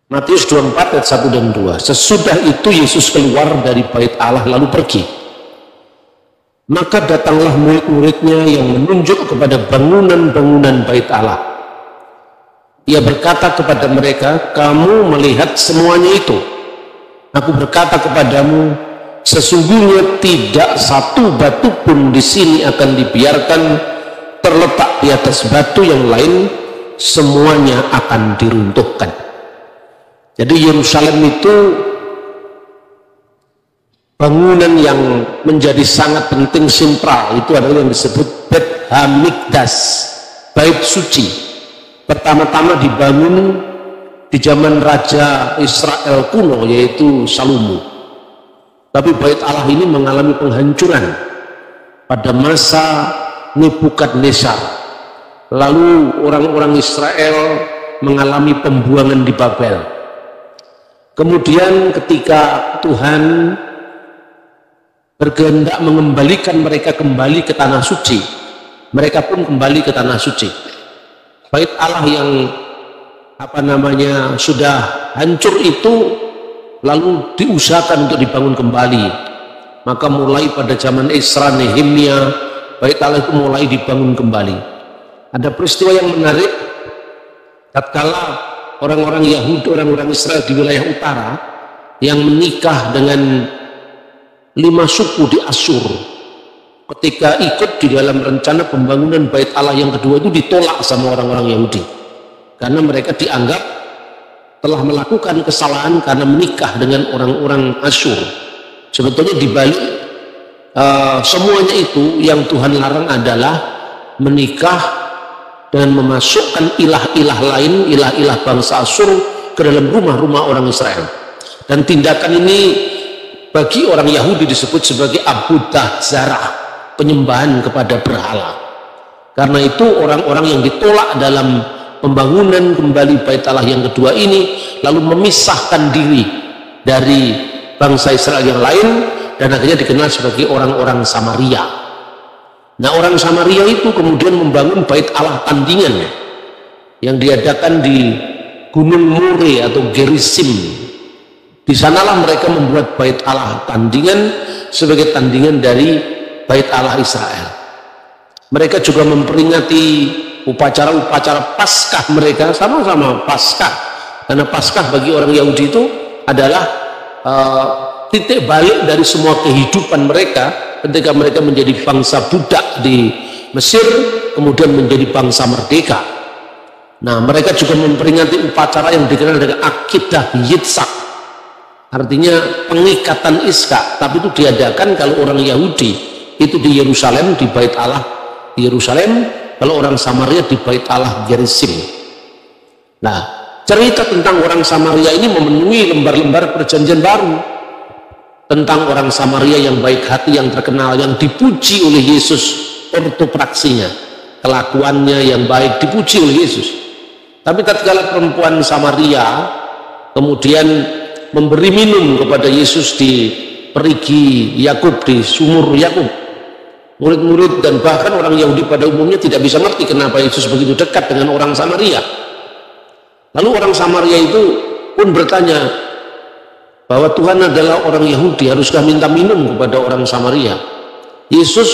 Matius 24 ayat 1 dan 2. Sesudah itu Yesus keluar dari bait Allah lalu pergi. Maka datanglah murid-muridnya yang menunjuk kepada bangunan-bangunan bait Allah. Ia berkata kepada mereka, kamu melihat semuanya itu. Aku berkata kepadamu, sesungguhnya tidak satu batu pun di sini akan dibiarkan terletak di atas batu yang lain, semuanya akan diruntuhkan. Jadi Yerusalem itu bangunan yang menjadi sangat penting sentral, itu adalah yang disebut Beit Hamikdas, bait suci. Pertama-tama dibangun di zaman Raja Israel kuno, yaitu Salomo. Tapi bait Allah ini mengalami penghancuran pada masa Nebukadnezar. Lalu orang-orang Israel mengalami pembuangan di Babel. Kemudian ketika Tuhan berkehendak mengembalikan mereka kembali ke tanah suci, mereka pun kembali ke tanah suci. Bait Allah yang sudah hancur itu lalu diusahakan untuk dibangun kembali. Maka mulai pada zaman Esra, Nehemia, bait Allah itu mulai dibangun kembali. Ada peristiwa yang menarik tatkala orang-orang Yahudi, orang-orang Israel di wilayah utara yang menikah dengan 5 suku di Asyur, ketika ikut di dalam rencana pembangunan bait Allah yang kedua itu ditolak sama orang-orang Yahudi karena mereka dianggap telah melakukan kesalahan karena menikah dengan orang-orang Asyur. Sebetulnya di balik semuanya itu yang Tuhan larang adalah menikah dan memasukkan ilah-ilah lain, ilah-ilah bangsa Asyur ke dalam rumah-rumah orang Israel. Dan tindakan ini bagi orang Yahudi disebut sebagai abudah zarah, penyembahan kepada berhala. Karena itu orang-orang yang ditolak dalam pembangunan kembali bait Allah yang kedua ini lalu memisahkan diri dari bangsa Israel yang lain dan akhirnya dikenal sebagai orang-orang Samaria. Nah, orang Samaria itu kemudian membangun bait Allah tandingan yang diadakan di Gunung More atau Gerizim. Di sanalah mereka membuat bait Allah tandingan sebagai tandingan dari bait Allah Israel. Mereka juga memperingati upacara-upacara Paskah mereka, sama-sama Paskah. Karena Paskah bagi orang Yahudi itu adalah titik balik dari semua kehidupan mereka ketika mereka menjadi bangsa budak di Mesir, kemudian menjadi bangsa merdeka. Nah, mereka juga memperingati upacara yang dikenal dengan Akidah Yitzhak, artinya pengikatan Iskak, tapi itu diadakan kalau orang Yahudi itu di Yerusalem, di bait Allah di Yerusalem, kalau orang Samaria di bait Allah Gerizim. Nah, cerita tentang orang Samaria ini memenuhi lembar-lembar perjanjian baru, tentang orang Samaria yang baik hati, yang terkenal, yang dipuji oleh Yesus, ortopraksinya, kelakuannya yang baik dipuji oleh Yesus. Tapi tatkala perempuan Samaria kemudian memberi minum kepada Yesus di perigi Yakub, di sumur Yakub, murid-murid dan bahkan orang Yahudi pada umumnya tidak bisa ngerti kenapa Yesus begitu dekat dengan orang Samaria. Lalu orang Samaria itu pun bertanya bahwa Tuhan adalah orang Yahudi, haruskah minta minum kepada orang Samaria? Yesus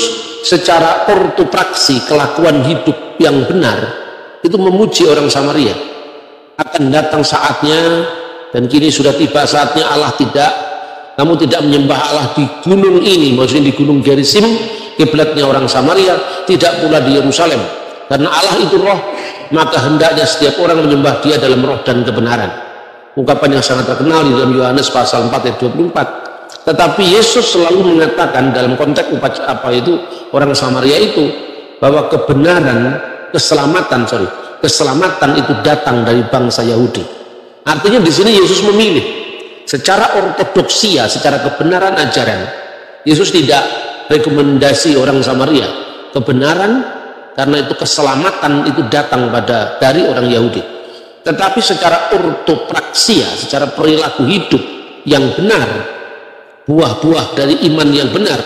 secara ortopraksi, kelakuan hidup yang benar, itu memuji orang Samaria. Akan datang saatnya, dan kini sudah tiba saatnya kamu tidak menyembah Allah di gunung ini, maksudnya di gunung Gerizim, kiblatnya orang Samaria, tidak pula di Yerusalem. Karena Allah itu roh, maka hendaknya setiap orang menyembah dia dalam roh dan kebenaran. Ungkapan yang sangat terkenal di dalam Yohanes pasal 4 ayat 24. Tetapi Yesus selalu mengatakan dalam konteks orang Samaria itu bahwa keselamatan itu datang dari bangsa Yahudi. Artinya di sini Yesus memilih secara ortodoksia, secara kebenaran ajaran. Yesus tidak rekomendasi orang Samaria. Kebenaran karena itu keselamatan itu datang dari orang Yahudi. Tetapi secara ortopraksia, secara perilaku hidup yang benar, buah-buah dari iman yang benar,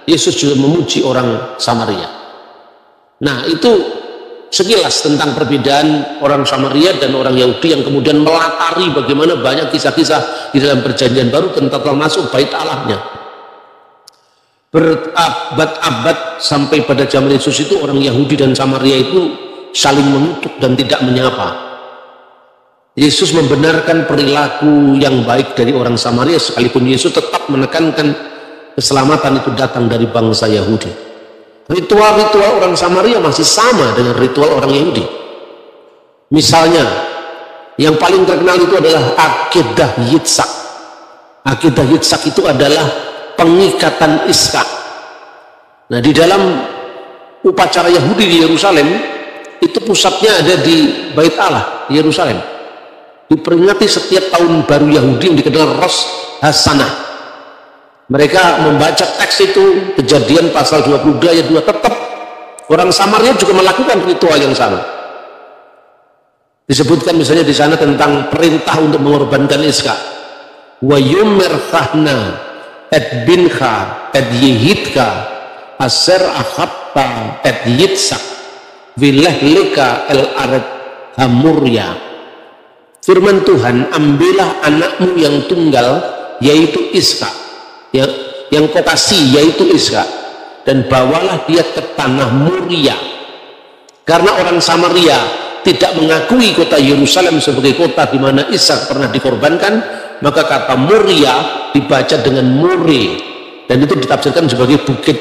Yesus juga memuji orang Samaria. Nah, itu sekilas tentang perbedaan orang Samaria dan orang Yahudi yang kemudian melatari bagaimana banyak kisah-kisah di dalam perjanjian baru tentang termasuk bait Allahnya. Berabad-abad sampai pada zaman Yesus itu orang Yahudi dan Samaria itu saling mengutuk dan tidak menyapa. Yesus membenarkan perilaku yang baik dari orang Samaria, sekalipun Yesus tetap menekankan keselamatan itu datang dari bangsa Yahudi. Ritual-ritual orang Samaria masih sama dengan ritual orang Yahudi. Misalnya, yang paling terkenal itu adalah Akedah Yitzhak. Akedah Yitzhak itu adalah pengikatan Iskak. Nah, di dalam upacara Yahudi di Yerusalem, itu pusatnya ada di Bait Allah, Yerusalem. Diperingati setiap tahun baru Yahudi yang dikenal Rosh Hashanah. Mereka membaca teks itu, Kejadian pasal 22 ayat 2. Tetap orang Samaria juga melakukan ritual yang sama. Disebutkan misalnya di sana tentang perintah untuk mengorbankan Iskak. Wa yumerchahna et bincha et yehidka aser achatta et yitzak vilehlika el aret hamurya. Firman Tuhan, ambillah anakmu yang tunggal, yaitu Iskak, yang kau kasih, yaitu Iskak, dan bawalah dia ke tanah Moria. Karena orang Samaria tidak mengakui kota Yerusalem sebagai kota di mana Ishak pernah dikorbankan, maka kata Moria dibaca dengan More, dan itu ditafsirkan sebagai bukit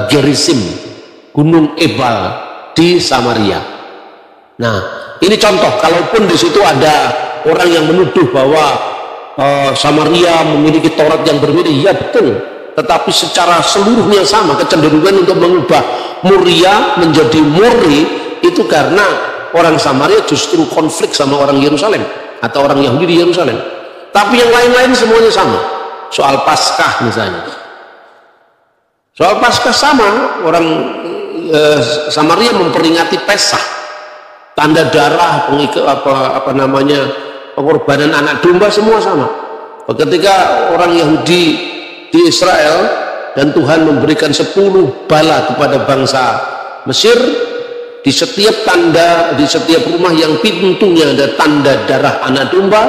Gerizim, Gunung Ebal di Samaria. Nah, ini contoh, kalaupun di situ ada orang yang menuduh bahwa Samaria memiliki Taurat yang berbeda, ya betul, tetapi secara seluruhnya sama. Kecenderungan untuk mengubah Moria menjadi More itu karena orang Samaria justru konflik sama orang Yerusalem atau orang Yahudi di Yerusalem. Tapi yang lain-lain semuanya sama. Soal Paskah misalnya, soal Paskah sama, orang Samaria memperingati Pesah, tanda darah, pengorbanan anak domba, semua sama. Ketika orang Yahudi di Israel dan Tuhan memberikan 10 bala kepada bangsa Mesir, di setiap rumah yang pintunya ada tanda darah anak domba,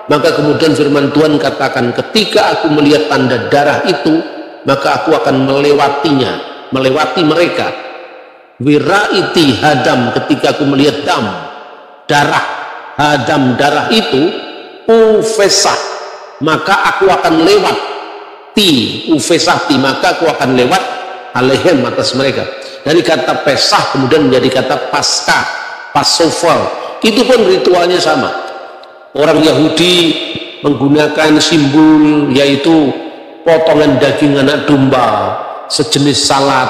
maka kemudian firman Tuhan katakan, ketika aku melihat tanda darah itu, maka aku akan melewati mereka. Wiraiti hadam, ketika aku melihat darah itu, ufesah, maka aku akan lewat, maka aku akan lewat alehem, atas mereka. Dari kata Pesah kemudian menjadi kata Paskah, Passover. Itu pun ritualnya sama. Orang Yahudi menggunakan simbol, yaitu potongan daging anak domba sejenis salad.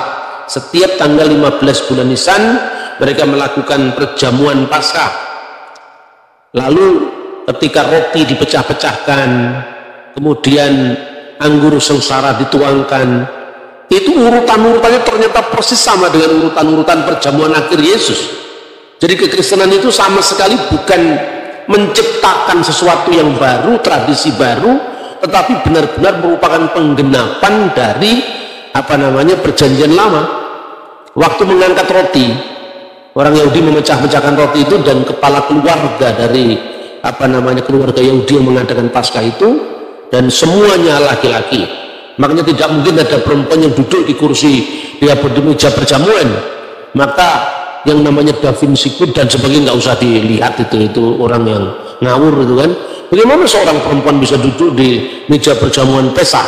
Setiap tanggal 15 bulan Nisan mereka melakukan perjamuan Paskah. Lalu ketika roti dipecah-pecahkan, kemudian anggur sengsara dituangkan, itu urutan-urutannya ternyata persis sama dengan urutan-urutan perjamuan akhir Yesus. Jadi kekristenan itu sama sekali bukan menciptakan sesuatu yang baru, tradisi baru, tetapi benar-benar merupakan penggenapan dari perjanjian lama. Waktu mengangkat roti, orang Yahudi memecah-pecahkan roti itu, dan kepala keluarga dari keluarga Yahudi yang mengadakan Paskah itu, dan semuanya laki-laki. Makanya tidak mungkin ada perempuan yang duduk di kursi di meja perjamuan. Maka yang namanya Da Vinci Code dan sebagainya nggak usah dilihat, itu orang yang ngawur itu kan. Bagaimana seorang perempuan bisa duduk di meja perjamuan Pesah?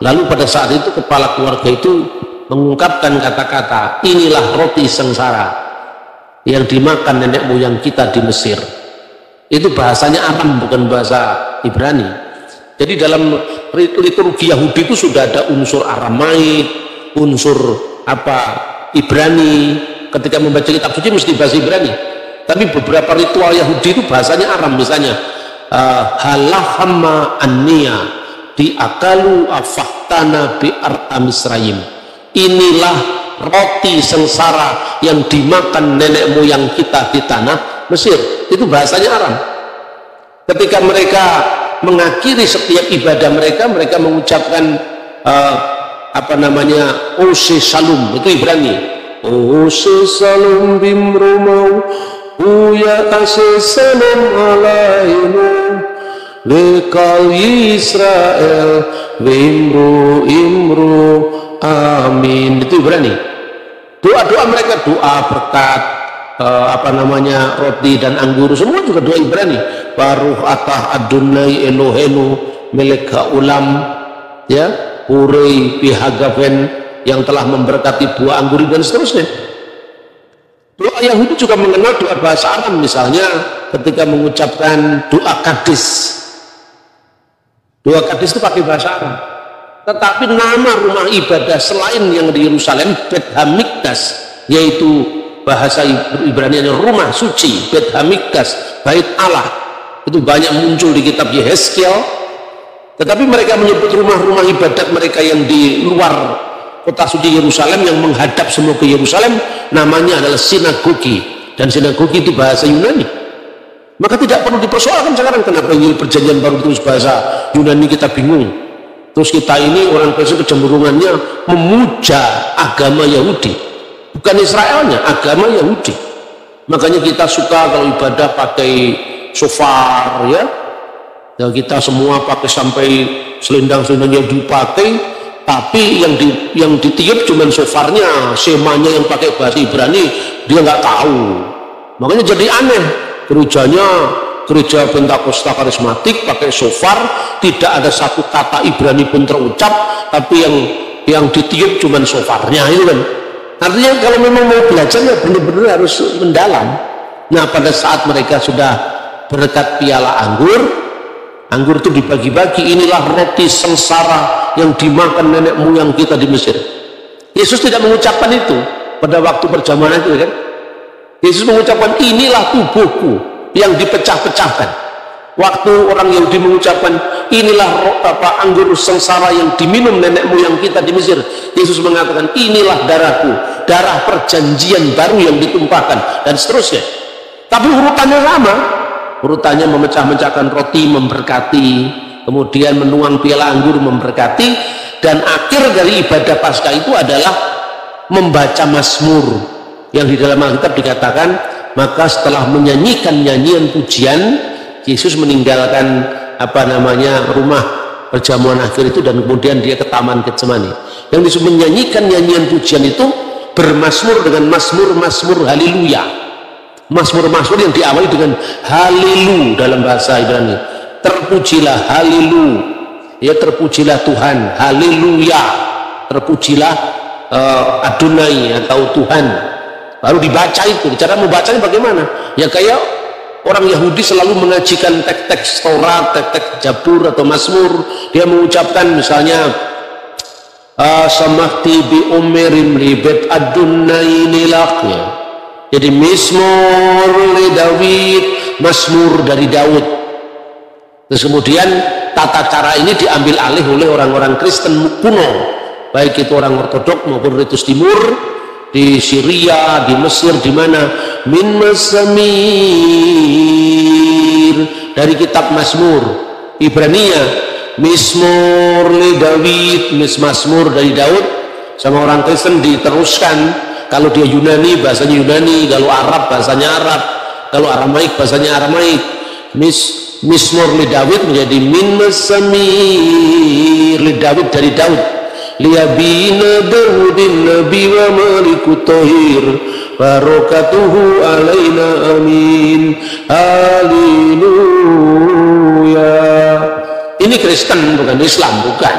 Lalu pada saat itu kepala keluarga itu mengungkapkan kata-kata, inilah roti sengsara yang dimakan nenek moyang kita di Mesir. Itu bahasanya Aram, bukan bahasa Ibrani. Jadi dalam liturgi Yahudi itu sudah ada unsur Aramaik, unsur Ibrani. Ketika membaca kitab suci mesti bahasa Ibrani. Tapi beberapa ritual Yahudi itu bahasanya Aram. Misalnya halahama anniya diakalu afahtana bi artamisrayim. Inilah roti sengsara yang dimakan nenek moyang kita di tanah Mesir. Itu bahasanya Aram. Ketika mereka mengakhiri setiap ibadah mereka mengucapkan Ose Shalom, itu Ibrani. Salam bimromau Uya salam alaimu Lekal Israel Imru amin. Itu berani. Doa-doa mereka, doa berkat roti dan anggur, semua juga doa Ibrani. Baruch atah Adonai Elohenu melek ulam, ya, urei pihagaven, yang telah memberkati buah anggur dan seterusnya. Doa Yahudi juga mengenal doa bahasa Aram, misalnya ketika mengucapkan doa Kadis. Doa Kadis itu pakai bahasa Aram. Tetapi nama rumah ibadah selain yang di Yerusalem, Bet Hamikdas, yaitu bahasa Ibrani rumah suci, Bet Hamikdas, bait Allah, itu banyak muncul di kitab Yehezkiel. Tetapi mereka menyebut rumah-rumah ibadat mereka yang di luar kota suci Yerusalem, yang menghadap semua ke Yerusalem, namanya adalah sinagogi, dan sinagogi itu bahasa Yunani. Maka tidak perlu dipersoalkan sekarang kenapa ini perjanjian baru terus bahasa Yunani, kita bingung. Terus kita ini orang Kristen kecenderungannya memuja agama Yahudi, bukan Israelnya, agama Yahudi. Makanya kita suka kalau ibadah pakai shofar, ya, dan kita semua pakai sampai selendang-selendang yang dipakai, tapi yang ditiup cuma shofarnya, semanya yang pakai bahasa Ibrani dia nggak tahu. Makanya jadi aneh, gereja Pentakosta Karismatik pakai shofar, tidak ada satu kata Ibrani pun terucap, tapi yang ditiup cuma shofarnya, itu kan. Artinya kalau memang mau belajar ya benar-benar harus mendalam. Nah, pada saat mereka sudah berkat piala anggur itu dibagi-bagi, inilah roti sengsara yang dimakan nenek moyang kita di Mesir. Yesus tidak mengucapkan itu pada waktu perjamuan itu, kan. Yesus mengucapkan inilah tubuhku yang dipecah-pecahkan. Waktu orang Yahudi mengucapkan inilah anggur sengsara yang diminum nenek moyang kita di Mesir, Yesus mengatakan inilah darahku, darah perjanjian baru yang ditumpahkan, dan seterusnya. Tapi urutannya sama, urutannya memecah-mecahkan roti memberkati, kemudian menuang piala anggur memberkati, dan akhir dari ibadah Paskah itu adalah membaca Mazmur, yang di dalam Alkitab dikatakan, maka setelah menyanyikan nyanyian pujian, Yesus meninggalkan rumah perjamuan akhir itu, dan kemudian dia ke taman Getsemani. Yang disebut menyanyikan nyanyian pujian itu bermasmur dengan masmur haleluya, masmur yang diawali dengan haleluya dalam bahasa Ibrani. Terpujilah haleluya, ya, terpujilah Tuhan, haleluya, terpujilah Adonai atau Tuhan. Baru dibaca itu. Cara membacanya bagaimana? Ya kayak orang Yahudi selalu mengajikan teks-teks Taurat, teks-teks Jabur atau Mazmur. Dia mengucapkan misalnya samahti bi umerim libet Adonai nilaknya. Jadi Mazmur li Daud, Mazmur dari Daud. Terus kemudian tata cara ini diambil alih oleh orang-orang Kristen kuno, baik itu orang Ortodok maupun Ritus Timur, di Syria, di Mesir, di mana min Mazmir, dari kitab Mazmur. Ibrania Mizmur li Daud, Mazmur dari Daud. Sama orang Kristen diteruskan, kalau dia Yunani bahasanya Yunani, kalau Arab bahasanya Arab, kalau Aramaik bahasanya Aramaik. Mizmur li Daud menjadi min Mazmir li Daud dari Daud. Liyabina Daudin Nabi wa Maliku Tohir Barakatuhu alaina amin. Haleluya. Ini Kristen bukan Islam, bukan.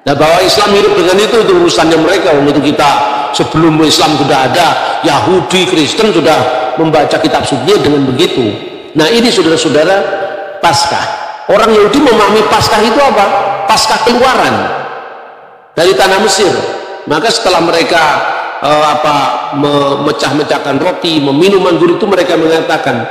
Nah, bahwa Islam hidup dengan itu urusannya mereka. Untuk kita sebelum Islam sudah ada, Yahudi, Kristen sudah membaca kitab suci dengan begitu. Nah, ini saudara-saudara Paskah. Orang Yahudi memahami Paskah itu apa? Paskah keluaran dari tanah Mesir. Maka setelah mereka memecah-mecahkan roti, meminum anggur itu, mereka mengatakan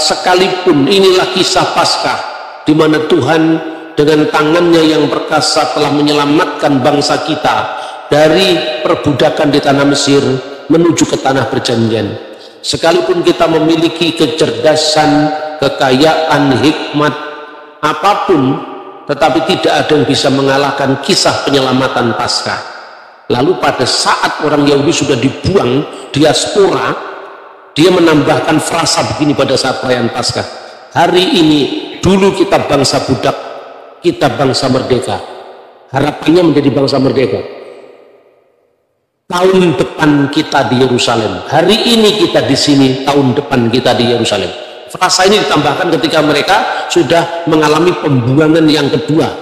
sekalipun inilah kisah Paskah di mana Tuhan dengan tangannya yang perkasa telah menyelamatkan bangsa kita dari perbudakan di tanah Mesir menuju ke tanah perjanjian. Sekalipun kita memiliki kecerdasan, kekayaan, hikmat apapun, tetapi tidak ada yang bisa mengalahkan kisah penyelamatan Paskah. Lalu pada saat orang Yahudi sudah dibuang diaspora, dia menambahkan frasa begini pada saat perayaan Paskah. Hari ini dulu kita bangsa budak, kita bangsa merdeka. Harapannya menjadi bangsa merdeka. Tahun depan kita di Yerusalem. Hari ini kita di sini, tahun depan kita di Yerusalem. Frasa ini ditambahkan ketika mereka sudah mengalami pembuangan yang kedua.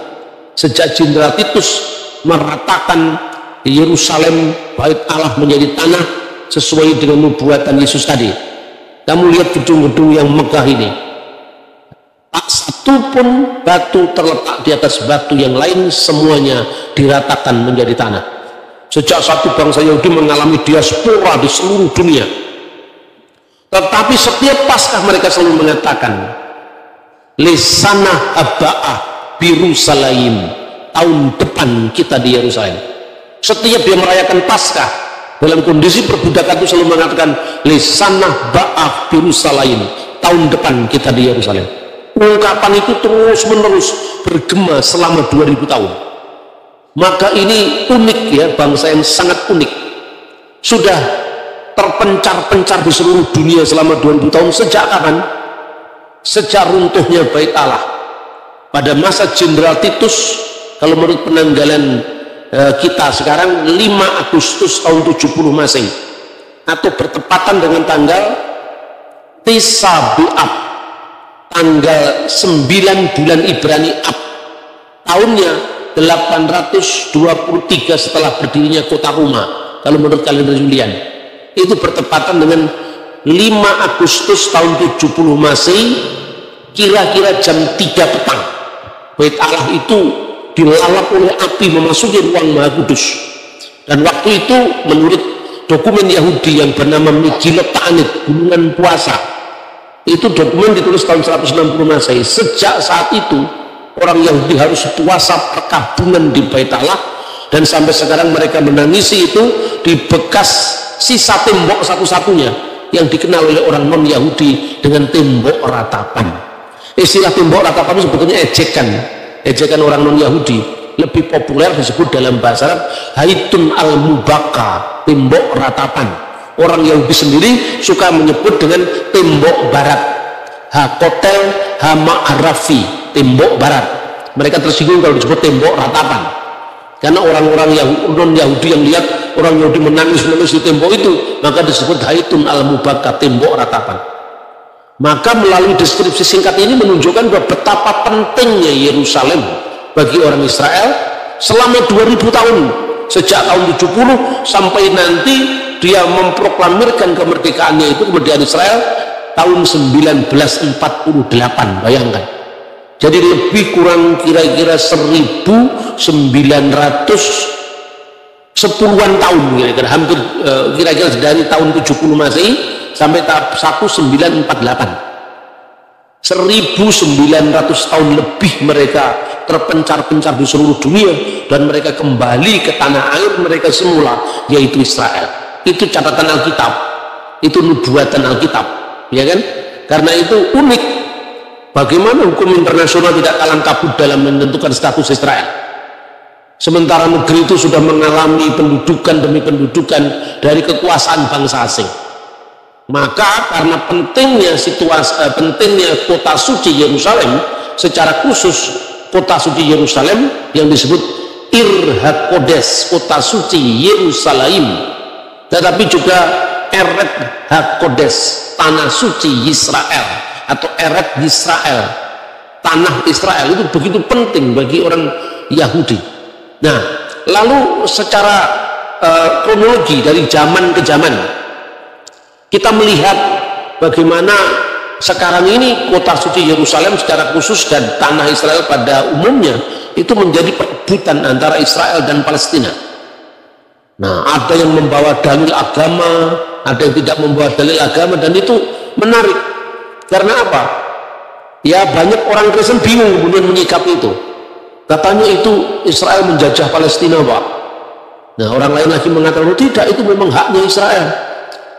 Sejak Jenderal Titus meratakan Yerusalem, bait Allah menjadi tanah sesuai dengan nubuatan Yesus tadi. Kamu lihat gedung-gedung yang megah ini, tak satu pun batu terletak di atas batu yang lain, semuanya diratakan menjadi tanah. Sejak satu bangsa Yahudi mengalami diaspora di seluruh dunia, tetapi setiap Paskah mereka selalu mengatakan Lesana Haba'ah Birusalaim, tahun depan kita di Yerusalem. Setiap dia merayakan Paskah dalam kondisi perbudakan itu selalu mengatakan Lesana Ba'ah Birusalaim, tahun depan kita di Yerusalem. Ungkapan itu terus menerus bergema selama 2000 tahun. Maka ini unik ya, bangsa yang sangat unik, sudah terpencar-pencar di seluruh dunia selama 2000 tahun. Sejak kapan? Sejak runtuhnya bait Allah pada masa Jenderal Titus. Kalau menurut penanggalan kita sekarang 5 Agustus tahun 70 Masehi, atau bertepatan dengan tanggal Tisa B'Av, tanggal 9 bulan Ibrani Ab, tahunnya 823 setelah berdirinya kota Roma. Kalau menurut kalender Julian, itu bertepatan dengan 5 Agustus tahun 70 Masehi, kira-kira jam 3 petang. Bait Allah itu dilalap oleh api memasuki ruang Maha Kudus. Dan waktu itu menurut dokumen Yahudi yang bernama Megilot Ta'anit, Gunungan Puasa, itu dokumen ditulis tahun 160 Masehi. Sejak saat itu orang Yahudi harus puasa perkabungan di bait Allah, dan sampai sekarang mereka menangisi itu di bekas sisa tembok satu-satunya yang dikenal oleh orang non Yahudi dengan tembok ratapan. Istilah tembok ratapan itu sebetulnya ejekan orang non Yahudi. Lebih populer disebut dalam bahasa Arab Haitun al-Mubaka, tembok ratapan. Orang Yahudi sendiri suka menyebut dengan tembok barat, Hakotel Hama'arafi, tembok barat. Mereka tersinggung kalau disebut tembok ratapan, karena orang-orang non Yahudi yang lihat orang Yahudi menangis-nangis di tembok itu, maka disebut Haitun al-Mubaka, tembok ratapan. Maka melalui deskripsi singkat ini menunjukkan bahwa betapa pentingnya Yerusalem bagi orang Israel selama 2000 tahun, sejak tahun 70 sampai nanti dia memproklamirkan kemerdekaannya, itu kemerdekaan Israel tahun 1948. Bayangkan, jadi lebih kurang kira-kira 1910-an tahun, kira-kira hampir kira-kira dari tahun 70 Masehi sampai tahun 1948. 1900 tahun lebih mereka terpencar-pencar di seluruh dunia, dan mereka kembali ke tanah air mereka semula, yaitu Israel. Itu catatan Alkitab, itu nubuatan Alkitab, ya kan? Karena itu unik, bagaimana hukum internasional tidak kalang kabut dalam menentukan status Israel, sementara negeri itu sudah mengalami pendudukan demi pendudukan dari kekuasaan bangsa asing. Maka karena pentingnya pentingnya kota suci Yerusalem, secara khusus kota suci Yerusalem yang disebut Ir HaKodes, kota suci Yerusalem, tetapi juga Eret HaKodes, tanah suci Israel, atau Eret Israel, tanah Israel, itu begitu penting bagi orang Yahudi. Nah, lalu secara kronologi dari zaman ke zaman, kita melihat bagaimana sekarang ini kota suci Yerusalem secara khusus dan tanah Israel pada umumnya itu menjadi perebutan antara Israel dan Palestina. Nah, ada yang membawa dalil agama, ada yang tidak membawa dalil agama, dan itu menarik. Karena apa? Ya, banyak orang Kristen bingung kemudian menyikapi itu. Katanya itu Israel menjajah Palestina, Pak. Nah, orang lain lagi mengatakan, oh, tidak, itu memang haknya Israel.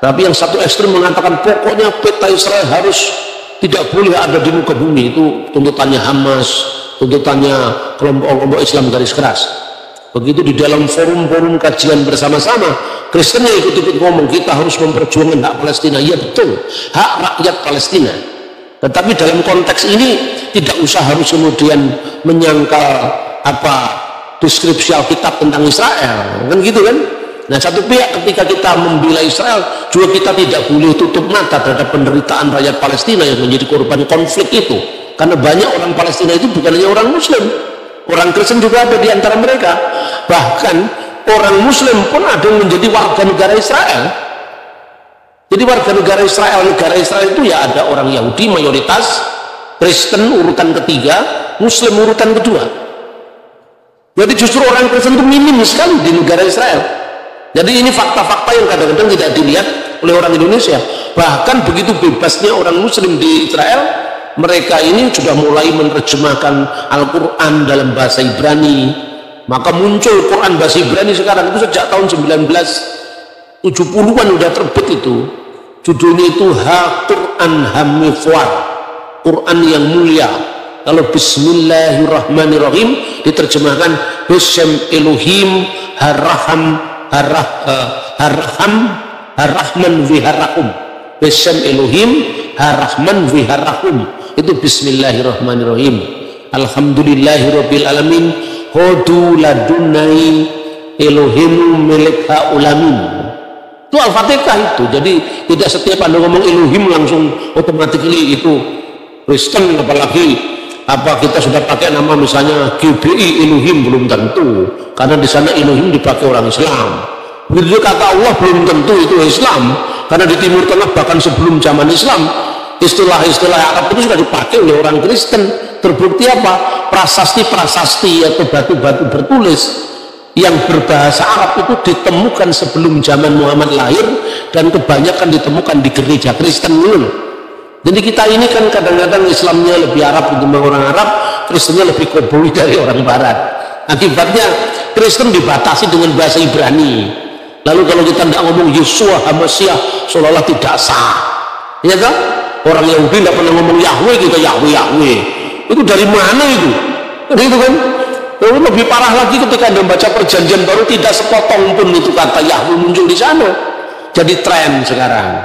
Tapi yang satu ekstrem mengatakan pokoknya peta Israel harus tidak boleh ada di muka bumi. Itu tuntutannya Hamas, tuntutannya kelompok-kelompok Islam garis keras. Begitu di dalam forum-forum kajian bersama-sama, Kristen yang ikut-ikut ngomong kita harus memperjuangkan hak Palestina. Ya betul, hak rakyat Palestina. Tetapi dalam konteks ini tidak usah harus kemudian menyangkal apa deskripsi Alkitab tentang Israel, kan gitu kan? Nah, satu pihak ketika kita membela Israel, juga kita tidak boleh tutup mata terhadap penderitaan rakyat Palestina yang menjadi korban konflik itu. Karena banyak orang Palestina itu bukan hanya orang Muslim, orang Kristen juga ada di antara mereka. Bahkan orang Muslim pun ada yang menjadi warga negara Israel. Jadi warga negara Israel itu ya ada orang Yahudi mayoritas, Kristen urutan ketiga, Muslim urutan kedua. Jadi justru orang Kristen itu minim sekali di negara Israel. Jadi ini fakta-fakta yang kadang-kadang tidak dilihat oleh orang Indonesia. Bahkan begitu bebasnya orang Muslim di Israel, mereka ini sudah mulai menerjemahkan Al-Quran dalam bahasa Ibrani. Maka muncul Quran bahasa Ibrani sekarang itu sejak tahun 1970-an udah terbit itu. Judulnya itu Ha-Quran Hamifwar, Quran yang mulia. Kalau Bismillahirrahmanirrahim diterjemahkan Bism Elohim Harrahman Viharahum. Bism Elohim Harrahman Viharahum. Itu Bismillahirrahmanirrahim. Alhamdulillahirabbil alamin. Hodu ladunai Elohim milik haulamin. Itu Al-Fatihah itu. Jadi tidak setiap Anda ngomong Elohim langsung automatically itu Kristen, apalagi apa kita sudah pakai nama misalnya GBI Elohim, belum tentu, karena di sana Elohim dipakai orang Islam. Begitu kata Allah belum tentu itu Islam, karena di Timur Tengah bahkan sebelum zaman Islam istilah-istilah Arab itu sudah dipakai oleh orang Kristen. Terbukti apa? Prasasti-prasasti atau batu-batu bertulis yang berbahasa Arab itu ditemukan sebelum zaman Muhammad lahir dan kebanyakan ditemukan di gereja Kristen dulu. Jadi kita ini kan kadang-kadang Islamnya lebih Arab ketimbang orang Arab, Kristennya lebih koboi dari orang Barat. Akibatnya Kristen dibatasi dengan bahasa Ibrani. Lalu kalau kita tidak ngomong Yeshua HaMashiach seolah-olah tidak sah, ya kan? Orang Yahudi tidak pernah ngomong Yahweh, kita Yahweh. Itu dari mana itu? Itu kan? Lalu lebih parah lagi ketika Anda baca perjanjian baru tidak sepotong pun itu kata Yahweh muncul di sana. Jadi tren sekarang.